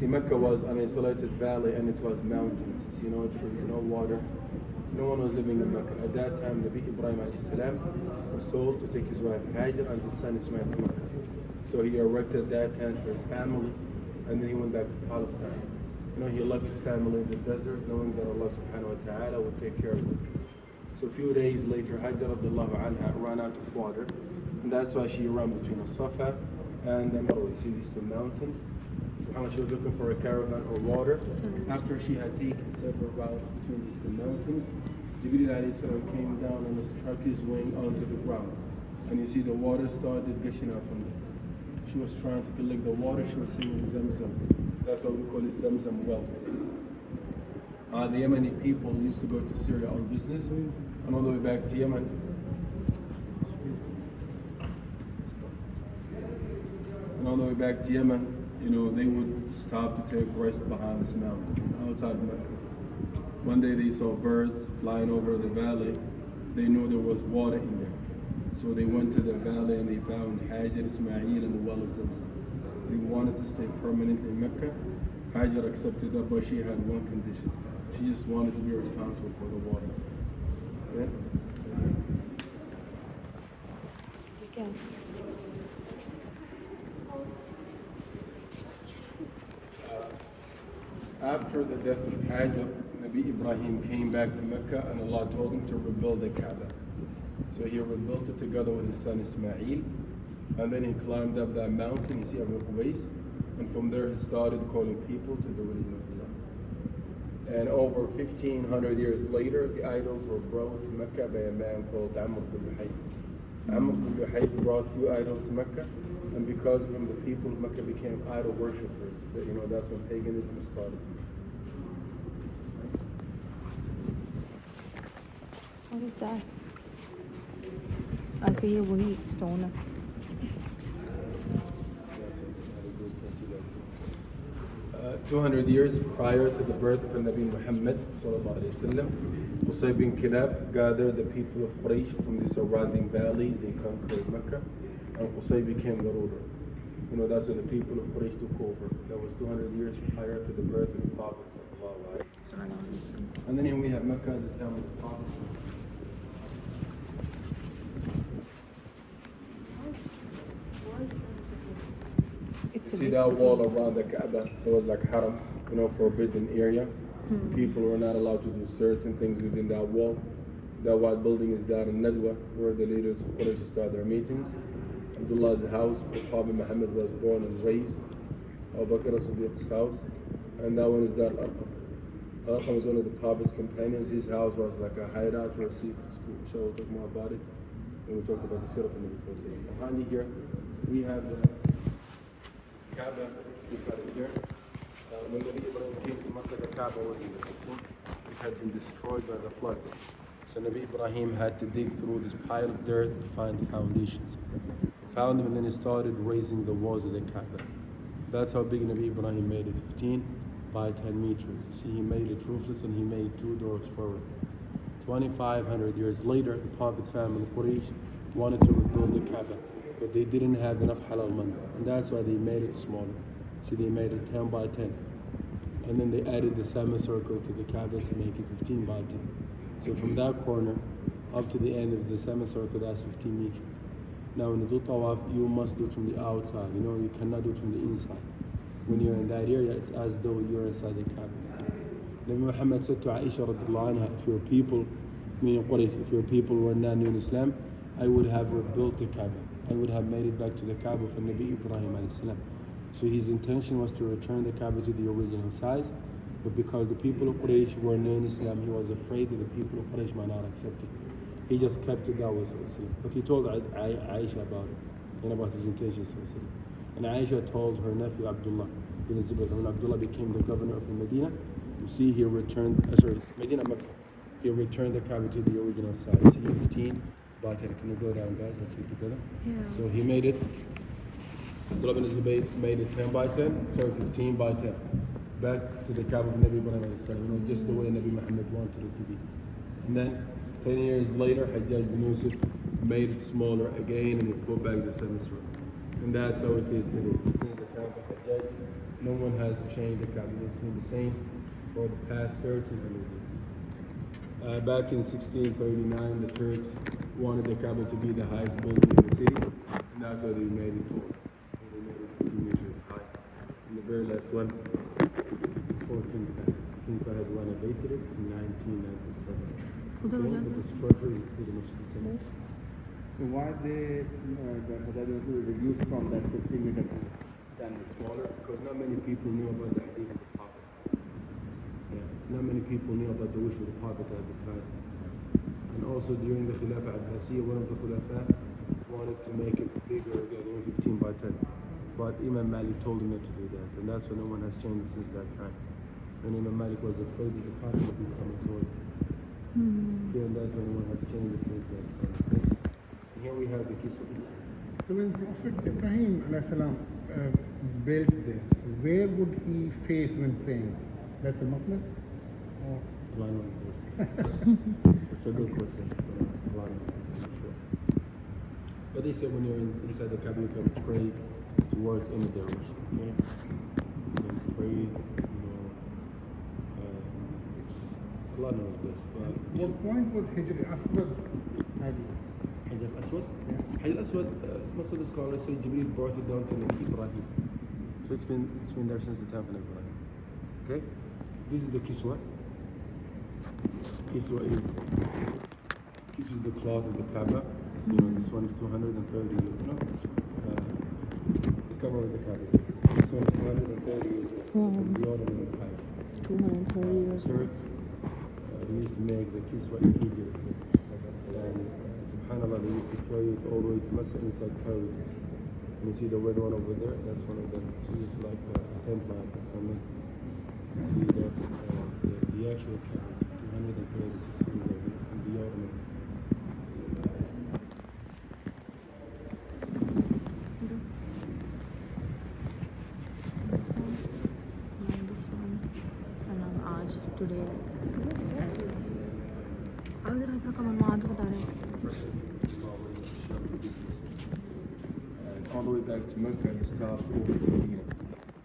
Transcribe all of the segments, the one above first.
see, Mecca was an isolated valley and it was mountains. You see, no trees, no water. No one was living in Mecca. At that time, Nabi Ibrahim alayhi was told to take his wife Hajar and his son Ismail to Mecca. So he erected that tent for his family, and then he went back to Palestine. You know, he left his family in the desert, knowing that Allah subhanahu wa ta'ala would take care of them. So a few days later, Hajar radiallahu anha ran out of water, and that's why she ran between the Safa and the Marwa. You see these two mountains. SubhanAllah, she was looking for a caravan or water. After she had taken several routes between these two mountains, Jibreel alayhi salam came down and struck his wing onto the ground. And you see the water started gushing out from there. She was trying to collect the water, she was singing Zamzam. That's what we call it, Zamzam well. The Yemeni people used to go to Syria on business, and all the way back to Yemen. And all the way back to Yemen, you know, they would stop to take rest behind this mountain, outside of Mecca. One day they saw birds flying over the valley. They knew there was water in there. So they went to the valley and they found Hajar, Ismail, and the well of Zamzam. They wanted to stay permanently in Mecca. Hajar accepted that, but she had one condition. She just wanted to be responsible for the water. Okay? After the death of Hajar, Nabi Ibrahim came back to Mecca and Allah told him to rebuild the Kaaba. So he rebuilt it together with his son Ismail, and then he climbed up that mountain, you see Abu Qubais, and from there he started calling people to the religion of Allah. And over 1500 years later, the idols were brought to Mecca by a man called Amr ibn Luhay. Amr ibn Luhay brought few idols to Mecca, and because of him, the people of Mecca became idol worshippers. But, you know, that's when paganism started. What is that? I see a stone. 200 years prior to the birth of Nabi Muhammad sallallahu alaihi wasallam, Qusay bin Kilab gathered the people of Quraysh from the surrounding valleys. They conquered Mecca, and Qusay became the ruler. You know, that's when the people of Quraysh took over. That was 200 years prior to the birth of the Prophet sallallahu alaihi wasallam. And then here we have Mecca as the town of the Prophet. See that wall around the Kaaba? It was like haram, you know, forbidden area. People were not allowed to do certain things within that wall. That white building is Dar Al Nadwa, where the leaders of Quraysh start their meetings. Abdullah's house, where Prophet Muhammad was born and raised. Abu Bakr as-Siddiq's house. And that one is Dar Al-Arqam. Al-Arqam was one of the Prophet's companions. His house was like a hideout or a secret school. So we'll talk more about it when we talk about the Sirah of the Nabi. Behind you here, we have the Kaaba, we got it here. When Nabi Ibrahim came to Makkah, the Kaaba wasn't existing. It had been destroyed by the floods. So Nabi Ibrahim had to dig through this pile of dirt to find the foundations. He found them and then he started raising the walls of the Kaaba. That's how big Nabi Ibrahim made it, 15 by 10 meters. You see, he made it roofless and he made 2 doors forward. 2,500 years later, the Prophet's family, Quraysh, wanted to rebuild the Kaaba, but they didn't have enough halal money, and that's why they made it smaller. So they made it 10 by 10. And then they added the semicircle to the Kaaba to make it 15 by 10. So from that corner up to the end of the semicircle, that's 15 meters. Now when you do tawaf, you must do it from the outside. You know, you cannot do it from the inside. When you're in that area, it's as though you're inside the Kaaba. Nabi Muhammad said to Aisha radiallahu anha, if your people, meaning Quraysh, if your people were not new in Islam, I would have rebuilt the Kaaba. I would have made it back to the Kaaba for Nabi Ibrahim alayhi salam. So his intention was to return the Kaaba to the original size, but because the people of Quraysh were new in Islam, he was afraid that the people of Quraysh might not accept it. He just kept it that way, but he told Aisha about it and about his intentions. And Aisha told her nephew Abdullah bin Zubayr. When Abdullah became the governor of Medina, you see he returned, Medina, Mecca. He returned the Kaaba to the original size. See, 15 by 10. Can you go down, guys? Let's see together. Yeah. So he made it. Abdullah bin Zubayr made it 10 by 10. Sorry, 15 by 10. Back to the Kaaba of Nabi Ibrahim alayhi salam. You know, just the way Nabi Muhammad wanted it to be. And then 10 years later, Hajjaj bin Yusuf made it smaller again and he put back the semicircle. And that's how it is today. So since the time of Hajjaj, no one has changed the Kaaba. It's been the same for the past 1300 years. Back in 1639, the Turks wanted the Kaaba to be the highest building in the city, and that's why they made it tall. They made it 15 meters high. And the very last one is for King Fahd. King Fahd renovated it in 1997. Okay, but the structure is pretty much the same. So why the Hajjaj reduced from that 15 meter to 10 meters? Smaller, because not many people knew about the hadith of the Prophet. Yeah, not many people knew about the wish of the Prophet at the time. And also during the Khilafah Abbasiyya, one of the Khulafa wanted to make it bigger again, 15 by 10. But Imam Malik told him not to do that, and that's why no one has changed since that time. And Imam Malik was afraid that the Prophet would become a toy. Okay, and that's why no one has changed it since that time. Okay? And here we have the Kiswa. So when Prophet Ibrahim built this, where would he face when praying? At the Maqdis? Or Allah knows best. It's a good question. Allah knows best, sure. But they say when you're inside the Kaaba, you can pray towards any direction. Okay? You can pray, Allah knows best. But what point was Hijr Aswad? Hajar Aswad? Yeah. Hajar Aswad, most of the scholars say Jibreel brought it down to Nabi Ibrahim. So it's been there since the time of Ibrahim. Okay? This is the Kiswa. Kiswa is the cloth of the Kaaba. This one is 230 years. The cover of the Kaaba. This one is 230 years old. From the Ottoman Empire. 230 years old. Turks used to make the Kiswa in Egypt. And subhanAllah, they used to carry it all the way to Mecca inside carriages. And you see the red one over there? That's one of them. See, it's like a tent line or something. See, that's the actual carriage. 236 years old in the Ottoman. This one, and this one, and then आज today ऐसे अब जरा सा कमल मार बता रहे हैं And all the way back to Mecca, he stopped over in Medina.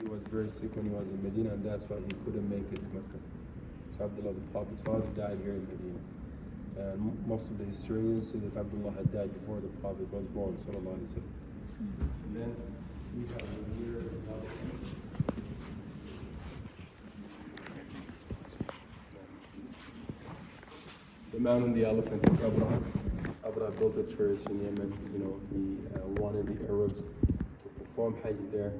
He was very sick when he was in Medina, and that's why he couldn't make it to Mecca. So Abdullah, the Prophet's father, died here in Medina. And most of the historians say that Abdullah had died before the Prophet was born, sallallahu alaihi wasallam. And then we have here the man on the elephant is Abraham. Abraham built a church in Yemen. He wanted the Arabs to perform Hajj there,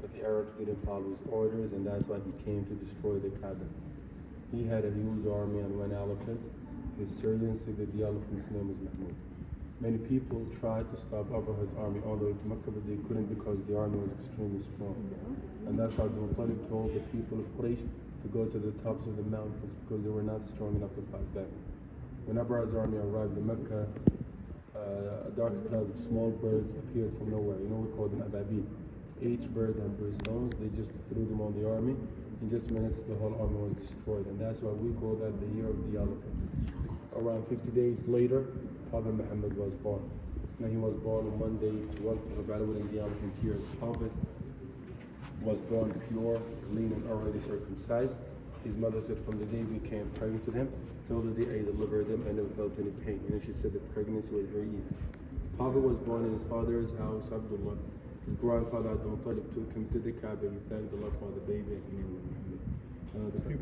but the Arabs didn't follow his orders, and that's why he came to destroy the Kaaba. He had a huge army on one elephant. His Syrians say that the elephant's name was Mahmud. Many people tried to stop Abraham's army all the way to Mecca, but they couldn't because the army was extremely strong. And that's how the Muttalib told the people of Quraysh to go to the tops of the mountains because they were not strong enough to fight back. When Abraham's army arrived in Mecca, a dark cloud of small birds appeared from nowhere. We call them ababil. Each bird had three stones. They just threw them on the army. In just minutes, the whole army was destroyed. And that's why we call that the year of the elephant. Around 50 days later, Prophet Muhammad was born. Now he was born on Monday, 12th of Rabiul in the elephant year. The Prophet was born pure, clean, and already circumcised. His mother said from the day we came pregnant to him till the day I delivered him, I never felt any pain. And she said the pregnancy was very easy. The Prophet was born in his father's house, Abdullah. His grandfather Abdul Muttalib took him to the Kaaba. He thanked Allah for the baby and he named him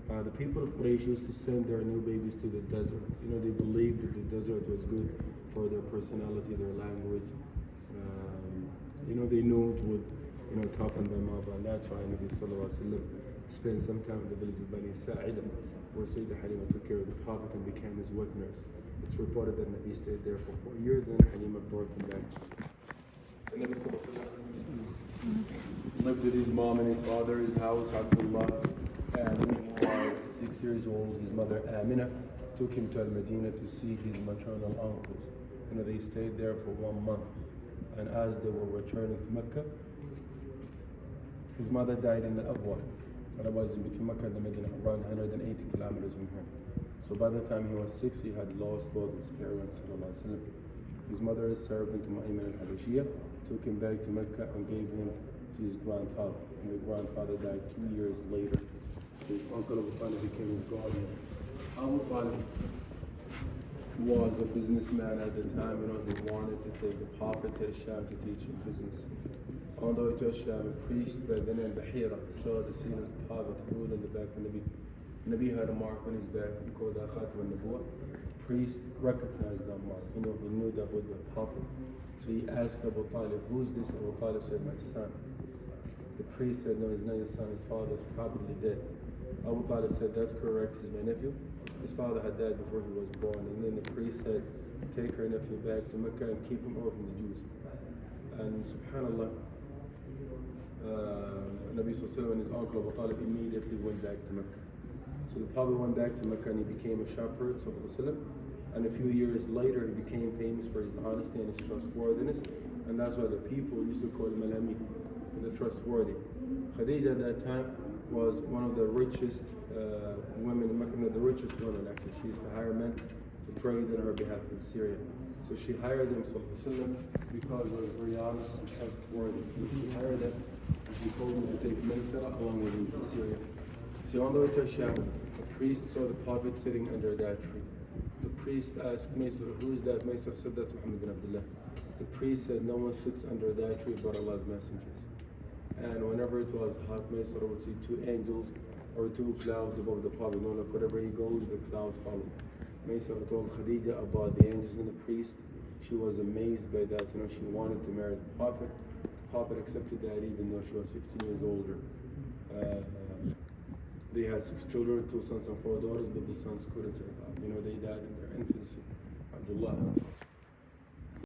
Muhammad. The people of Quraysh used to send their new babies to the desert. They believed that the desert was good for their personality, their language. They knew it would toughen them up, and that's why Nabi Sallallahu Alaihi Wasallam spent some time in the village of Bani Sa'ida, where Sayyidah Halima took care of the Prophet and became his wet nurse. It's reported that Nabi stayed there for 4 years, and Halima brought him back. So Nabi Sallallahu Alaihi Wasallam lived with his mom and his father, his house, Abdullah, and when he was 6 years old, his mother Amina took him to Medina to see his maternal uncles. They stayed there for 1 month, and as they were returning to Mecca, his mother died in the Abwa, and it was in between Mecca and Medina, around 180 kilometers from here. So by the time he was 6, he had lost both his parents, His mother is servant Ma'iman al-Habashiyya, took him back to Mecca and gave him to his grandfather. And the grandfather died 2 years later. His uncle Abu Talib became his guardian. Abu Talib was a businessman at the time, he wanted to take the Prophet to Sham to teach him business. On the way to Sham, a priest by the name Bahira saw the seal of the Prophet ruled in the back of Nabi. Nabi had a mark on his back, he called that Khatam al-Nabuwa. Priest recognized that mark, he knew that was the Prophet. So he asked Abu Talib, who's this? Abu Talib said, my son. The priest said, no, he's not your son, his father is probably dead. Abu Talib said, that's correct, he's my nephew. His father had died before he was born. And then the priest said, take her nephew back to Mecca and keep him away from the Jews. And subhanAllah, Nabi Sallallahu and his uncle Abu Talib immediately went back to Mecca. So the Prophet went back to Mecca and he became a shepherd, Sallallahu. And a few years later he became famous for his honesty and his trustworthiness. And that's why the people used to call him Al-Amin, the trustworthy. Khadija at that time was one of the richest women in Mecca, the richest woman actually. She used to hire men to trade on her behalf in Syria. So she hired them because they were very honest and trustworthy. She hired them and she told them to take Maysara along with him to Syria. So on the way to Sham, the priest saw the Prophet sitting under that tree. The priest asked Maysara, who is that? Maysara said, that's Muhammad bin Abdullah. The priest said, no one sits under that tree but Allah's messengers. And whenever it was hot, Maysara would see two angels or two clouds above the Prophet. No, look, wherever he goes, the clouds follow. Maysara told Khadija about the angels and the priest. She was amazed by that. She wanted to marry the Prophet. The Prophet accepted that even though she was 15 years older. They had 6 children, 2 sons and 4 daughters, but the sons couldn't survive. They died in their infancy. Abdullah.